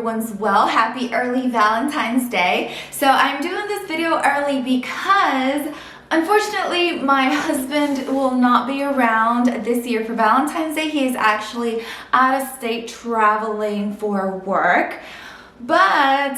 everyone's well. Happy early Valentine's Day. So I'm doing this video early because unfortunately my husband will not be around this year for Valentine's Day. He is actually out of state traveling for work. But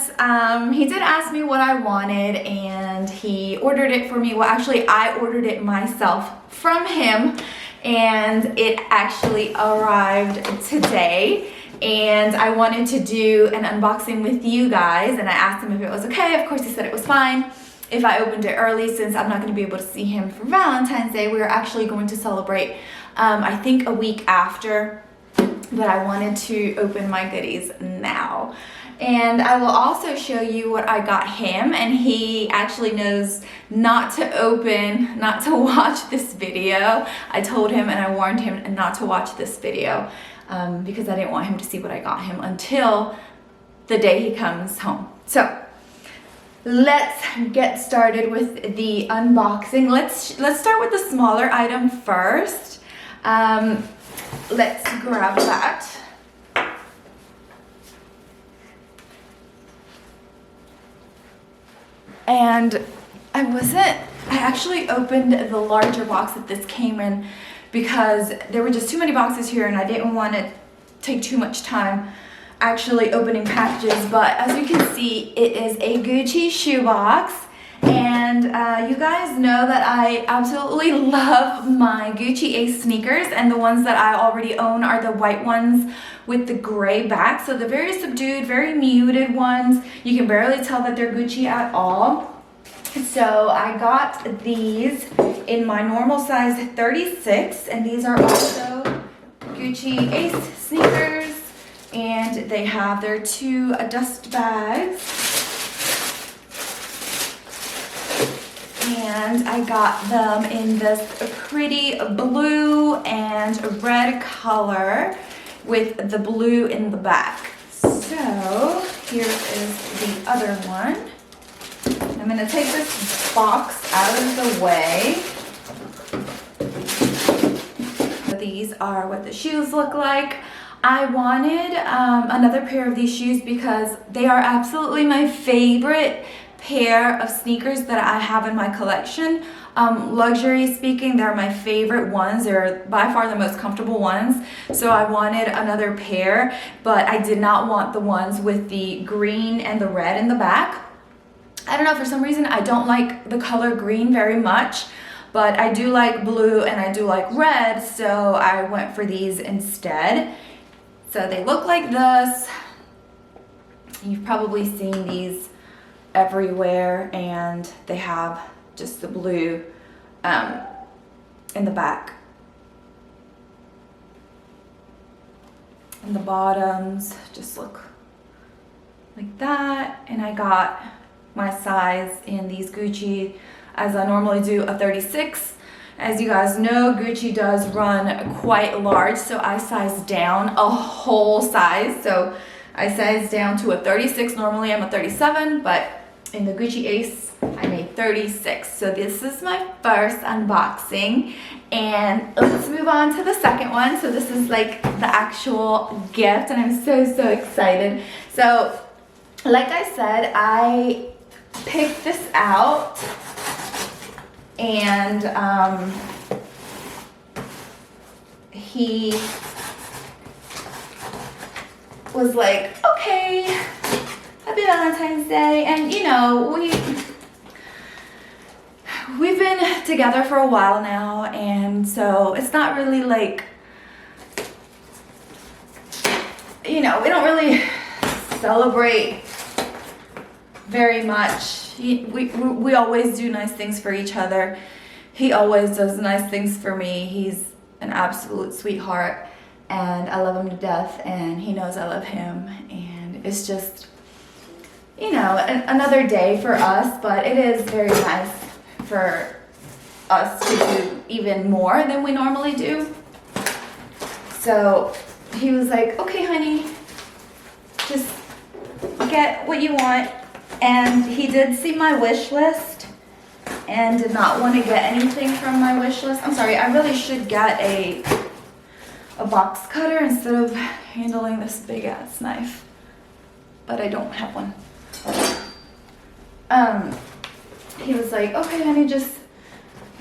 he did ask me what I wanted and he ordered it for me. Well, actually I ordered it myself from him and it actually arrived today. And I wanted to do an unboxing with you guys, and I asked him if it was okay. Of course he said it was fine if I opened it early, since I'm not going to be able to see him for Valentine's Day. We're actually going to celebrate I think a week after, but I wanted to open my goodies now. And I will also show you what I got him, and he actually knows not to watch this video. I told him and I warned him not to watch this video because I didn't want him to see what I got him until the day he comes home. So let's get started with the unboxing. Let's start with the smaller item first. Let's grab that. And I actually opened the larger box that this came in because there were just too many boxes here and I didn't want to take too much time actually opening packages. But as you can see, it is a Gucci shoebox. And you guys know that I absolutely love my Gucci Ace sneakers, and the ones that I already own are the white ones with the gray back. So the very subdued, very muted ones. You can barely tell that they're Gucci at all. So I got these in my normal size 36, and these are also Gucci Ace sneakers, and they have their two dust bags. And I got them in this pretty blue and red color with the blue in the back. So here is the other one. I'm going to take this box out of the way. These are what the shoes look like. I wanted another pair of these shoes because they are absolutely my favorite pair of sneakers that I have in my collection. Luxury speaking, they're my favorite ones. They're by far the most comfortable ones. So I wanted another pair, but I did not want the ones with the green and the red in the back. I don't know, for some reason I don't like the color green very much, but I do like blue and I do like red, so I went for these instead. So they look like this. You've probably seen these everywhere, and they have just the blue in the back. And the bottoms just look like that. And I got my size in these Gucci, as I normally do, a 36. As you guys know, Gucci does run quite large, so I sized down a whole size. So I sized down to a 36. Normally I'm a 37, but in the Gucci Ace, I made 36. So this is my first unboxing, and let's move on to the second one. So this is like the actual gift, and I'm so excited. So like I said, I picked this out, and he was like, okay, happy Valentine's Day. And you know, we've been together for a while now, and so it's not really like, you know, we don't really celebrate very much. We always do nice things for each other. He always does nice things for me. He's an absolute sweetheart, and I love him to death, and he knows I love him. And it's just, you know, another day for us, but it is very nice for us to do even more than we normally do. So he was like, okay honey, just get what you want. And he did see my wish list and did not want to get anything from my wish list. I'm sorry, I really should get a box cutter instead of handling this big ass knife. but I don't have one. He was like, okay, honey, just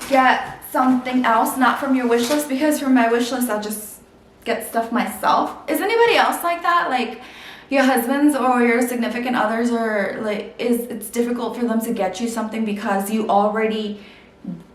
get something else, not from your wish list, because from my wish list, I'll just get stuff myself. Is anybody else like that? Like your husbands or your significant others are like, it's difficult for them to get you something because you already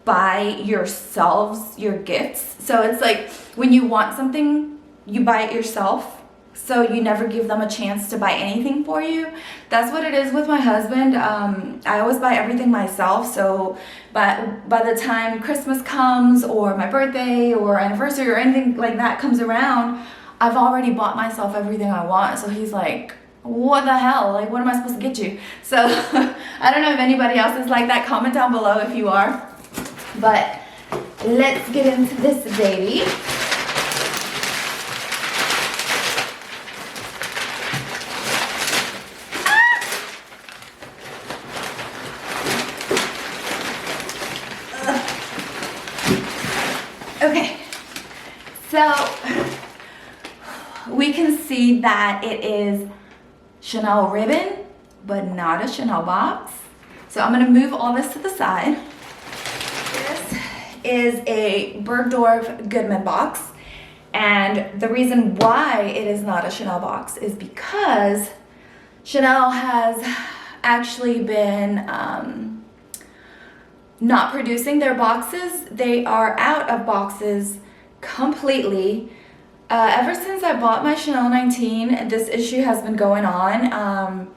buy yourselves your gifts. So it's like when you want something, you buy it yourself. So you never give them a chance to buy anything for you. That's what it is with my husband. I always buy everything myself. So by the time Christmas comes or my birthday or anniversary or anything like that comes around, I've already bought myself everything I want. So he's like, what the hell? Like, what am I supposed to get you? So I don't know if anybody else is like that. Comment down below if you are. But let's get into this baby. Okay, so we can see that it is Chanel ribbon, but not a Chanel box. So I'm gonna move all this to the side. This is a Bergdorf Goodman box. And the reason why it is not a Chanel box is because Chanel has actually been not producing their boxes. They are out of boxes completely. Ever since I bought my Chanel 19, this issue has been going on.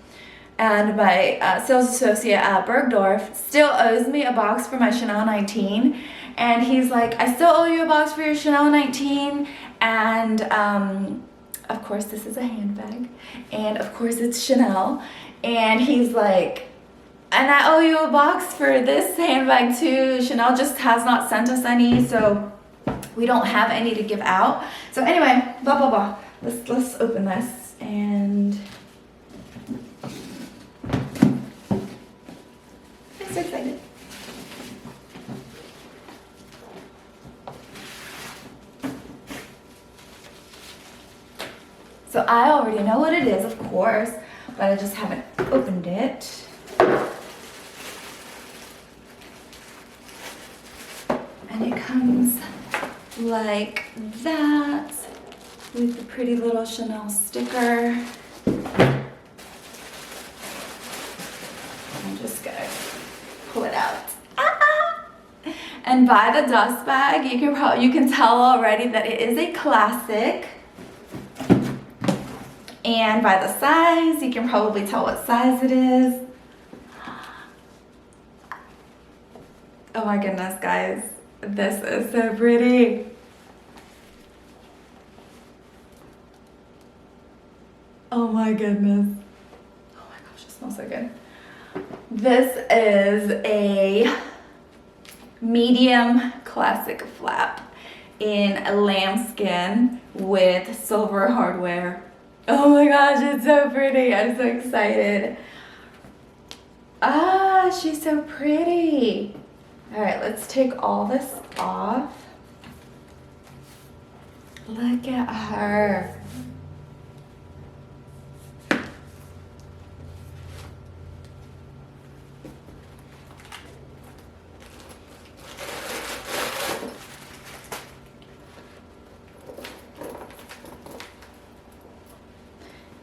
And my sales associate at Bergdorf still owes me a box for my Chanel 19. And he's like, I still owe you a box for your Chanel 19. And of course, this is a handbag. And of course, it's Chanel. And he's like, and I owe you a box for this handbag too. Chanel just has not sent us any, so we don't have any to give out. So anyway, blah, blah, blah. Let's open this and I'm so excited. So I already know what it is, of course, but I just haven't opened it. And it comes like that with the pretty little Chanel sticker. I'm just gonna pull it out. Ah! And by the dust bag, you can tell already that it is a classic. And by the size, you can probably tell what size it is. Oh my goodness, guys. This is so pretty. Oh my goodness. Oh my gosh, it smells so good. This is a medium classic flap in lambskin with silver hardware. Oh my gosh, it's so pretty. I'm so excited. Ah, she's so pretty. All right, let's take all this off. Look at her.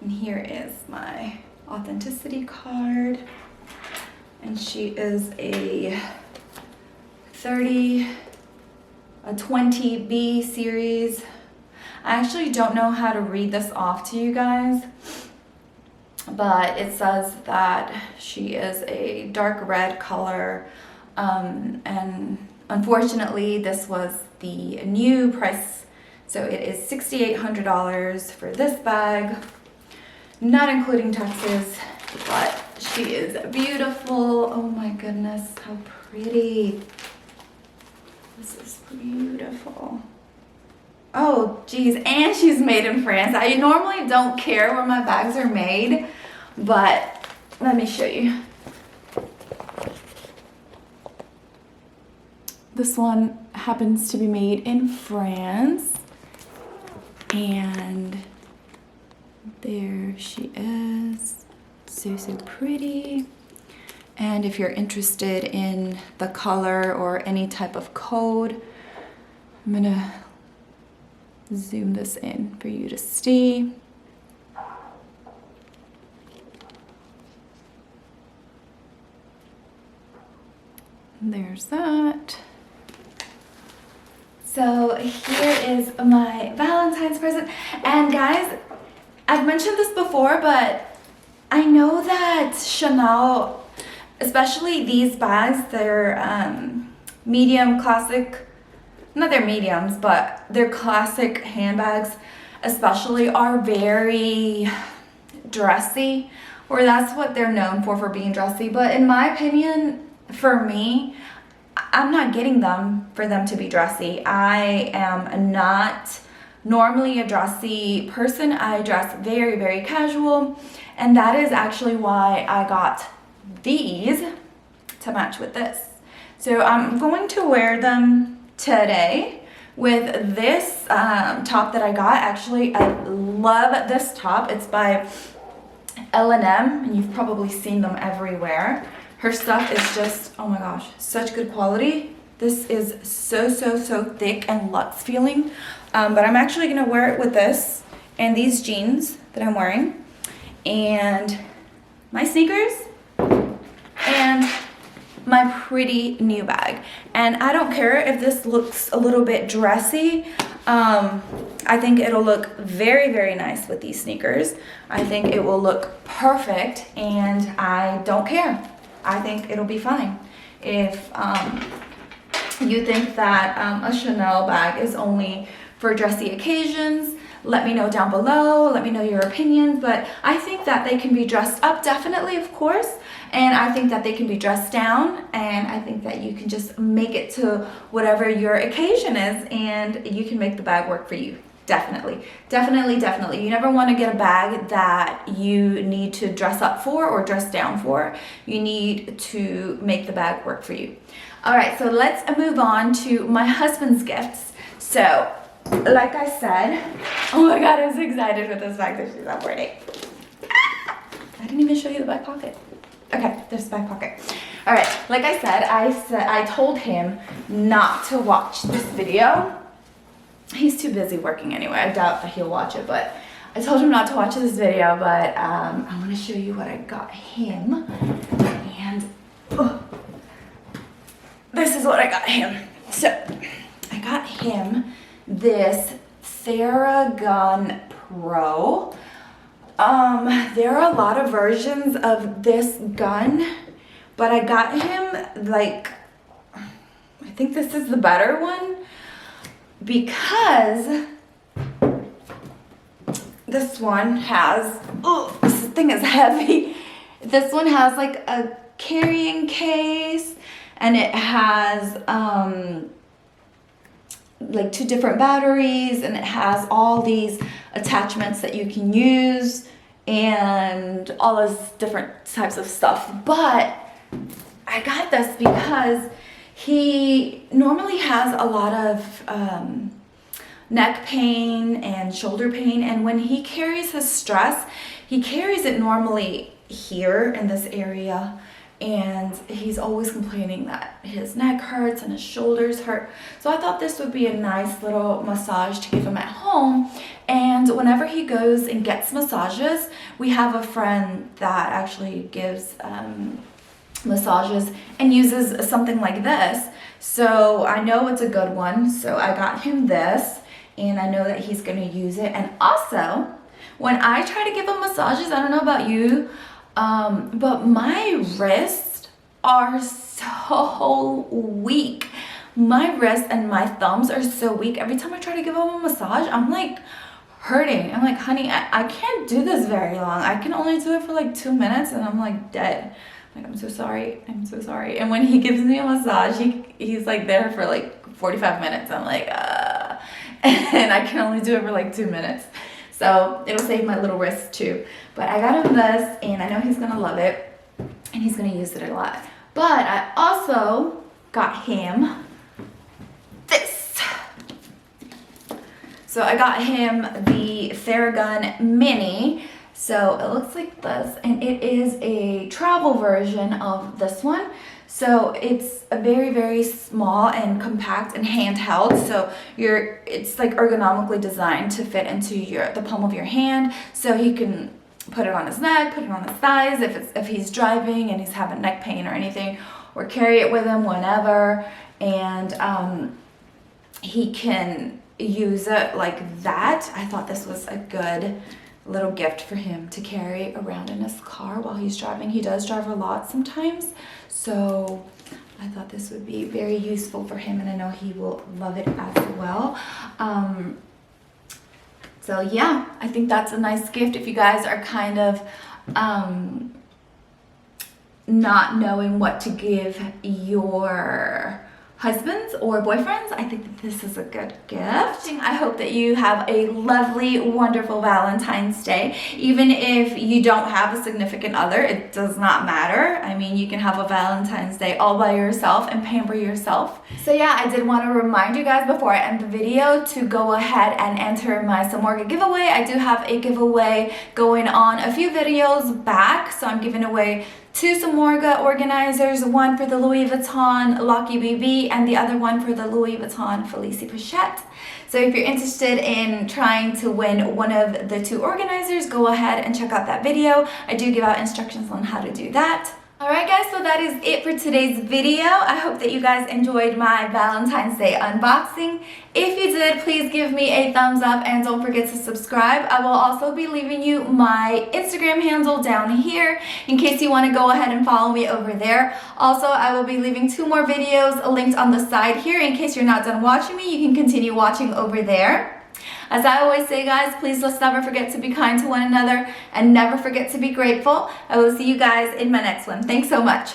And here is my authenticity card. And she is a 20B series. I actually don't know how to read this off to you guys, but it says that she is a dark red color, and unfortunately this was the new price, so it is $6,800 for this bag, not including taxes, but she is beautiful. Oh my goodness, how pretty. This is beautiful. Oh geez, and she's made in France. I normally don't care where my bags are made, but let me show you. This one happens to be made in France, and There she is. So pretty. And if you're interested in the color or any type of code, I'm gonna zoom this in for you to see. There's that. So here is my Valentine's present. And guys, I've mentioned this before, but I know that Chanel, especially these bags, they're medium classic, not they're mediums, but they're classic handbags especially, are very dressy, or that's what they're known for being dressy. But in my opinion, for me, I'm not getting them for them to be dressy. I am not normally a dressy person. I dress very, very casual, and that is actually why I got these to match with this. So I'm going to wear them today with this top that I got. Actually, I love this top. It's by L&M, and you've probably seen them everywhere. Her stuff is just, oh my gosh, such good quality. This is so thick and luxe feeling. But I'm actually gonna wear it with this and these jeans that I'm wearing, and my sneakers, and my pretty new bag. And I don't care if this looks a little bit dressy. I think it'll look very, very nice with these sneakers. I think it will look perfect, and I don't care. I think it'll be fine. If you think that a Chanel bag is only for dressy occasions, let me know down below. Let me know your opinions. But I think that they can be dressed up, definitely, of course. And I think that they can be dressed down. And I think that you can just make it to whatever your occasion is, and you can make the bag work for you. Definitely. You never want to get a bag that you need to dress up for or dress down for. You need to make the bag work for you. All right, so let's move on to my husband's gifts. So, like I said, oh my God, I'm so excited with this bag that she's not wearing. I didn't even show you the back pocket. Okay, there's the back pocket. All right, like I said, I told him not to watch this video. He's too busy working anyway. I doubt that he'll watch it, but I told him not to watch this video. But I want to show you what I got him, and this is what I got him. So I got him this Theragun Pro. There are a lot of versions of this gun, but I got him, like, I think this is the better one, because this one has, oh, this thing is heavy. This one has like a carrying case, and it has like 2 different batteries, and it has all these attachments that you can use and all those different types of stuff. But I got this because he normally has a lot of neck pain and shoulder pain, and when he carries his stress, he carries it normally here in this area, and he's always complaining that his neck hurts and his shoulders hurt. So I thought this would be a nice little massage to give him at home. And whenever he goes and gets massages, we have a friend that actually gives massages and uses something like this. So I know it's a good one. So I got him this, and I know that he's going to use it. And also, when I try to give him massages, I don't know about you, but my wrists are so weak. My wrists and my thumbs are so weak. Every time I try to give him a massage, I'm like hurting. I'm like, honey, I can't do this very long. I can only do it for like 2 minutes, and I'm like dead. Like, I'm so sorry. And when he gives me a massage, he's like there for like 45 minutes. I'm like, and I can only do it for like 2 minutes. So it'll save my little wrist too. But I got him this, and I know he's gonna love it, and he's gonna use it a lot. But I also got him this. So So I got him the Theragun Mini. So it looks like this, and it is a travel version of this one. So it's a very, very small and compact and handheld. So it's like ergonomically designed to fit into the palm of your hand. So he can put it on his neck, put it on his thighs if he's driving and he's having neck pain or anything, or carry it with him whenever. And he can use it like that. I thought this was a good little gift for him to carry around in his car while he's driving. He does drive a lot sometimes, so I thought this would be very useful for him, and I know he will love it as well. So yeah, I think that's a nice gift if you guys are kind of not knowing what to give your husbands or boyfriends. I think that this is a good gift. I hope that you have a lovely, wonderful Valentine's Day. Even if you don't have a significant other, it does not matter. I mean, you can have a Valentine's Day all by yourself and pamper yourself. So yeah, I did want to remind you guys before I end the video to go ahead and enter my Samorga giveaway. I do have a giveaway going on a few videos back, so I'm giving away 2 Samorga organizers, one for the Louis Vuitton Lucky BB and the other one for the Louis Vuitton Felicie Pochette. So if you're interested in trying to win one of the 2 organizers, go ahead and check out that video. I do give out instructions on how to do that. Alright guys, so that is it for today's video. I hope that you guys enjoyed my Valentine's Day unboxing. If you did, please give me a thumbs up and don't forget to subscribe. I will also be leaving you my Instagram handle down here in case you want to go ahead and follow me over there. Also, I will be leaving 2 more videos linked on the side here in case you're not done watching me. You can continue watching over there. As I always say, guys, please let's never forget to be kind to one another and never forget to be grateful. I will see you guys in my next one. Thanks so much.